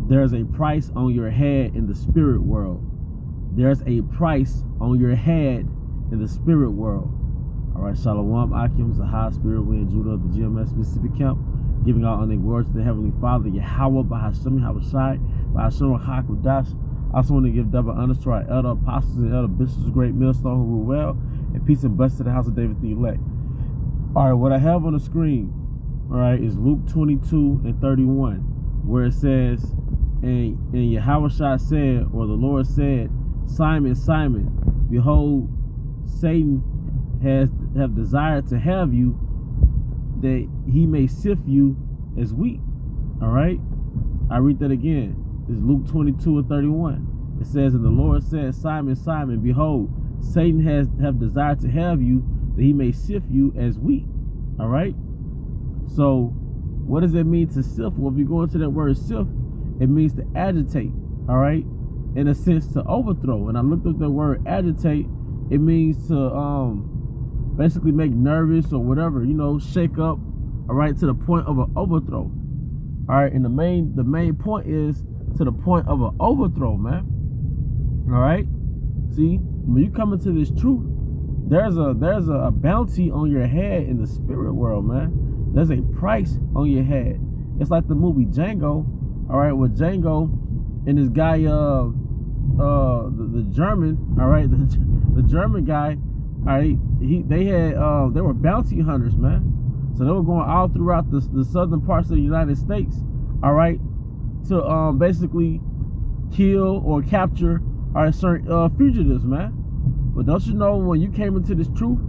There's a price on your head in the spirit world. There's a price on your head in the spirit world. All right, Shalom Akim, Zahar, spiritwindjudah, the GMS Mississippi camp, giving all honor and glory to the Heavenly Father, Yahweh, Bahashemi Habashai, Bahashemi Hakudash. I also want to give double honors to our elder apostles and elder bishops, great millstone who rule well, and peace and blessing to the house of David the elect. All right, what I have on the screen, all right, is Luke 22:31, where it says, and Yahweh said, or the Lord said, Simon, Simon, behold, Satan have desired to have you, that he may sift you as wheat. All right, I read that again. It's Luke 22:31. It says, and the Lord said, Simon, Simon, behold, Satan have desired to have you, that he may sift you as wheat. All right, so what does that mean to sift? Well, if you go into that word sift, it means to agitate. All right, in a sense, to overthrow. And I looked up the word agitate. It means to basically make nervous or whatever, you know, shake up, all right, to the point of an overthrow. All right, and the main point is to the point of an overthrow, man. All right, see, when you come into this truth, there's a bounty on your head in the spirit world, man. There's a price on your head. It's like the movie Django, all right, with Django and this guy, the German, all right, the German guy. All right, they were bounty hunters, man. So they were going all throughout the southern parts of the United States, all right, to basically kill or capture certain fugitives, man. But don't you know, when you came into this truth,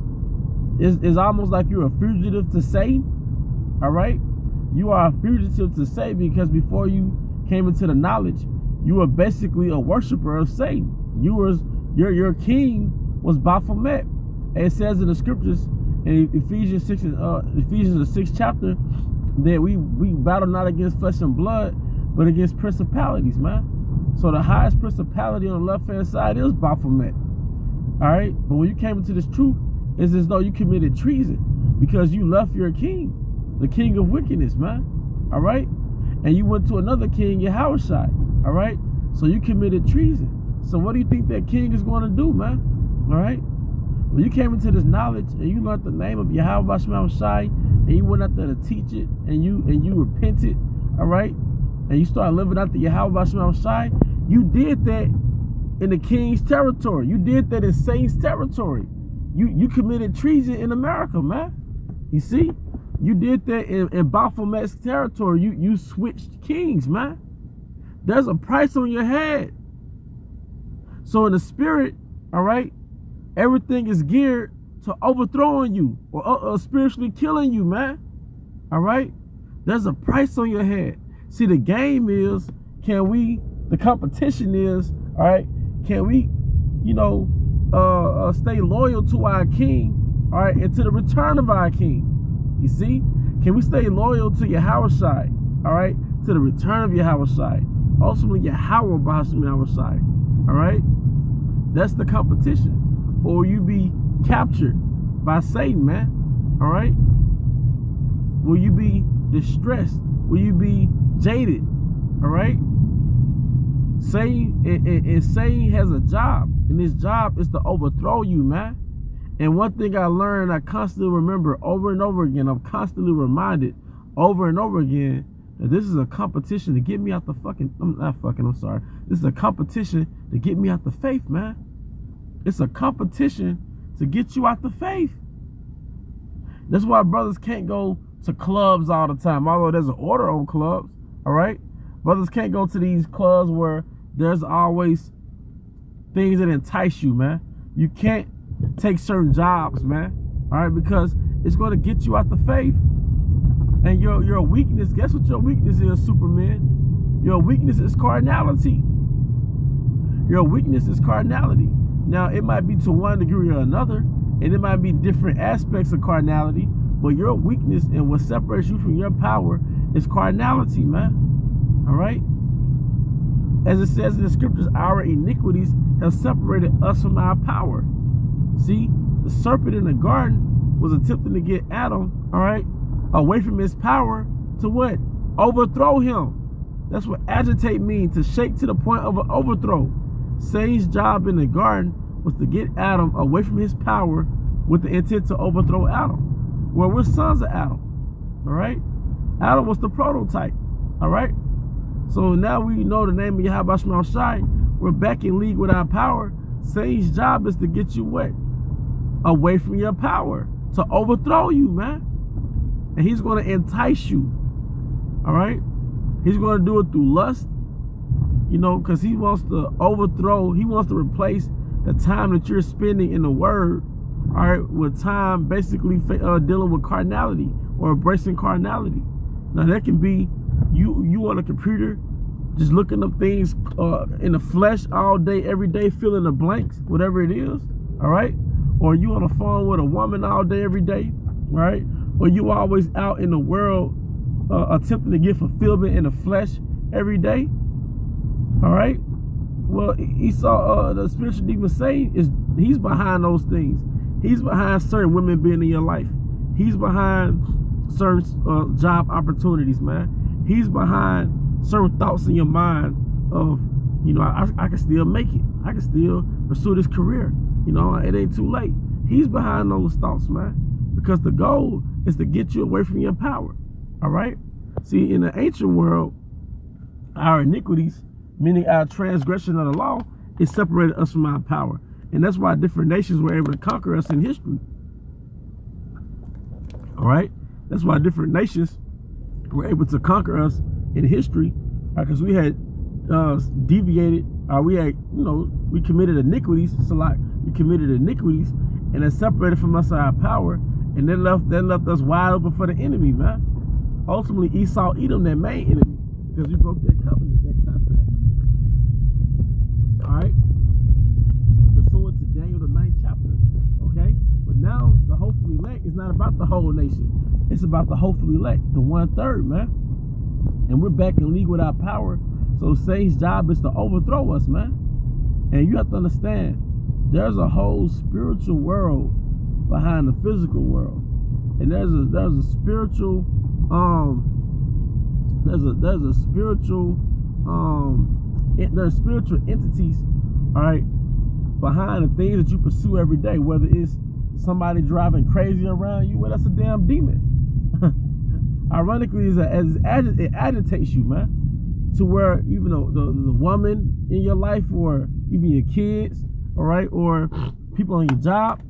it's almost like you're a fugitive to Satan. All right, you are a fugitive to Satan, because before you came into the knowledge, you were basically a worshiper of Satan. Your king was Baphomet. And it says in the scriptures in Ephesians 6, Ephesians the 6th chapter, that we battle not against flesh and blood, but against principalities, man. So the highest principality on the left hand side is Baphomet. All right, but when you came into this truth, it's as though you committed treason, because you left your king, the king of wickedness, man. All right, and you went to another king, Yahweh. All right, so you committed treason. So what do you think that king is going to do, man? All right. When you came into this knowledge and you learned the name of Yahweh and you went out there to teach it, and you repented, all right, and you started living out the Yahweh, you did that in the king's territory. You did that in Satan's territory. You committed treason in America, man. You see, you did that in Baphomet's territory. You switched kings, man. There's a price on your head. So in the spirit, all right, everything is geared to overthrowing you or spiritually killing you, man. All right? There's a price on your head. See, the game is, the competition is, all right, can we, you know, stay loyal to our king, all right, and to the return of our king? You see? Can we stay loyal to Yahweh, all right, to the return of Yahweh? Ultimately, Yahweh, all right? That's the competition. Or you be captured by Satan, man. All right? Will you be distressed? Will you be jaded? All right? Satan has a job, and his job is to overthrow you, man. And one thing I learned, I constantly remember over and over again, I'm constantly reminded over and over again, that this is a competition to get me out the I'm sorry. This is a competition to get me out the faith, man. It's a competition to get you out the faith. That's why brothers can't go to clubs all the time, although there's an order on clubs, all right? Brothers can't go to these clubs where there's always things that entice you, man. You can't take certain jobs, man, all right, because it's going to get you out the faith. And your weakness, guess what your weakness is, Superman? Your weakness is carnality. Your weakness is carnality. Now, it might be to one degree or another, and it might be different aspects of carnality, but your weakness and what separates you from your power is carnality, man. All right? As it says in the scriptures, our iniquities have separated us from our power. See, the serpent in the garden was attempting to get Adam, all right, away from his power to what? Overthrow him. That's what agitate means, to shake to the point of an overthrow. Satan's job in the garden was to get Adam away from his power with the intent to overthrow Adam. Well, we're sons of Adam, all right? Adam was the prototype, all right? So now we know the name of Yahweh Shema Shai. We're back in league with our power. Satan's job is to get you what? Away from your power, to overthrow you, man. And he's going to entice you, all right? He's going to do it through lust, you know, because he wants to overthrow. He wants to replace the time that you're spending in the word, all right, with time basically dealing with carnality or embracing carnality. Now, that can be you on a computer just looking up things in the flesh all day, every day, filling the blanks, whatever it is, all right? Or you on the phone with a woman all day, every day, right? Or you always out in the world attempting to get fulfillment in the flesh every day, all right? Well, Esau, the spiritual demon Satan, he's behind those things. He's behind certain women being in your life. He's behind certain job opportunities, man. He's behind certain thoughts in your mind of, you know, I can still make it. I can still pursue this career. You know, it ain't too late. He's behind those thoughts, man, because the goal is to get you away from your power, all right? See, in the ancient world, our iniquities, meaning our transgression of the law, it separated us from our power. And that's why different nations were able to conquer us in history, all right? That's why different nations were able to conquer us in history, because we had deviated, or we had, you know, we committed iniquities. So like, we committed iniquities, and it separated from us our power, and then left us wide open for the enemy, man. Ultimately, Esau, Edom, their main enemy, because we broke their covenant, their contract. All right, pursuant to Daniel, the 9th chapter. Okay, but now the hopeful elect is not about the whole nation. It's about the hopeful elect, the 1/3, man. And we're back in league with our power. So Satan's job is to overthrow us, man. And you have to understand, there's a whole spiritual world behind the physical world, and there's a spiritual there's spiritual entities, all right, behind the things that you pursue every day. Whether it's somebody driving crazy around you, well, that's a damn demon. Ironically, it agitates you, man, to where even the woman in your life, or even your kids, all right, or people on your job,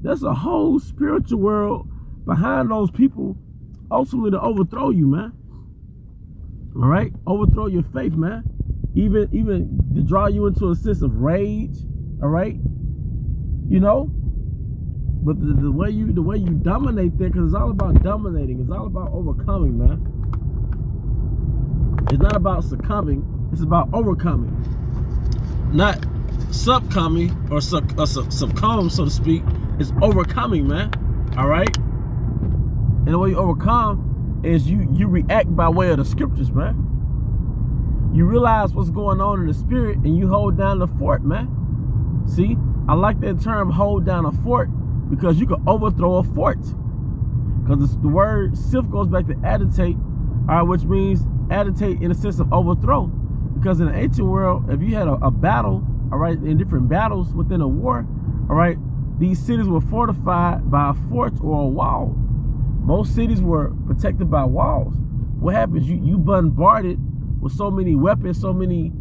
there's a whole spiritual world behind those people, ultimately to overthrow you, man. All right, overthrow your faith, man. Even to draw you into a sense of rage, all right, you know. But the way you dominate there, because it's all about dominating. It's all about overcoming, man. It's not about succumbing. It's about overcoming, not succumbing or succumb, so to speak. It's overcoming, man. All right. And the way you overcome is you react by way of the scriptures, man. You realize what's going on in the spirit, and you hold down the fort, man. See, I like that term, hold down a fort, because you can overthrow a fort. Because the word sif goes back to agitate, all right, which means agitate in a sense of overthrow. Because in the ancient world, if you had a battle, all right, in different battles within a war, all right, these cities were fortified by a fort or a wall. Most cities were protected by walls. What happens? You bombarded with so many weapons, so many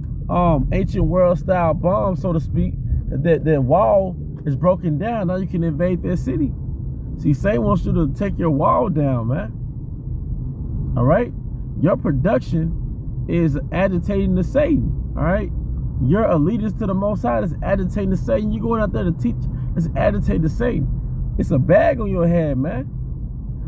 ancient world style bombs, so to speak, that wall is broken down. Now you can invade their city. See, Satan wants you to take your wall down, man. All right? Your production is agitating the Satan. All right? Your allegiance to the Most High is agitating the Satan. You going out there to teach, it's agitating the Satan. It's a bag on your head, man.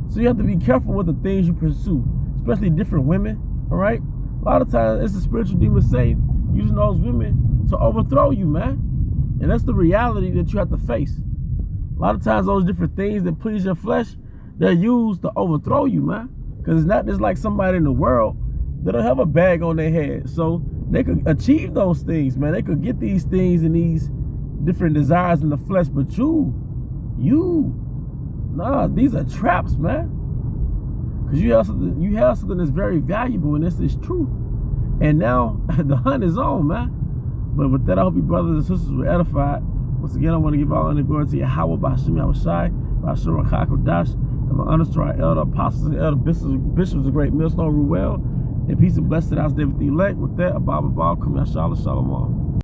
So you have to be careful with the things you pursue, especially different women. All right? A lot of times it's the spiritual demon Satan using those women to overthrow you, man. And that's the reality that you have to face. A lot of times those different things that please your flesh, they're used to overthrow you, man. Because it's not just like somebody in the world that don't have a bag on their head. So they could achieve those things, man. They could get these things and these different desires in the flesh. But nah, these are traps, man. Because you have something that's very valuable, and this is truth. And now the hunt is on, man. But with that, I hope you brothers and sisters were edified. Once again, I want to give all honor and glory to Yahweh, B'Hashem Yahushai, B'Hashem Rakha Kodash, and my honors to our elder apostles and elder bishops of Great Millstone, Ruel, and peace and blessing to the house David the elect. With that, Abba, come Yashala, Shalom.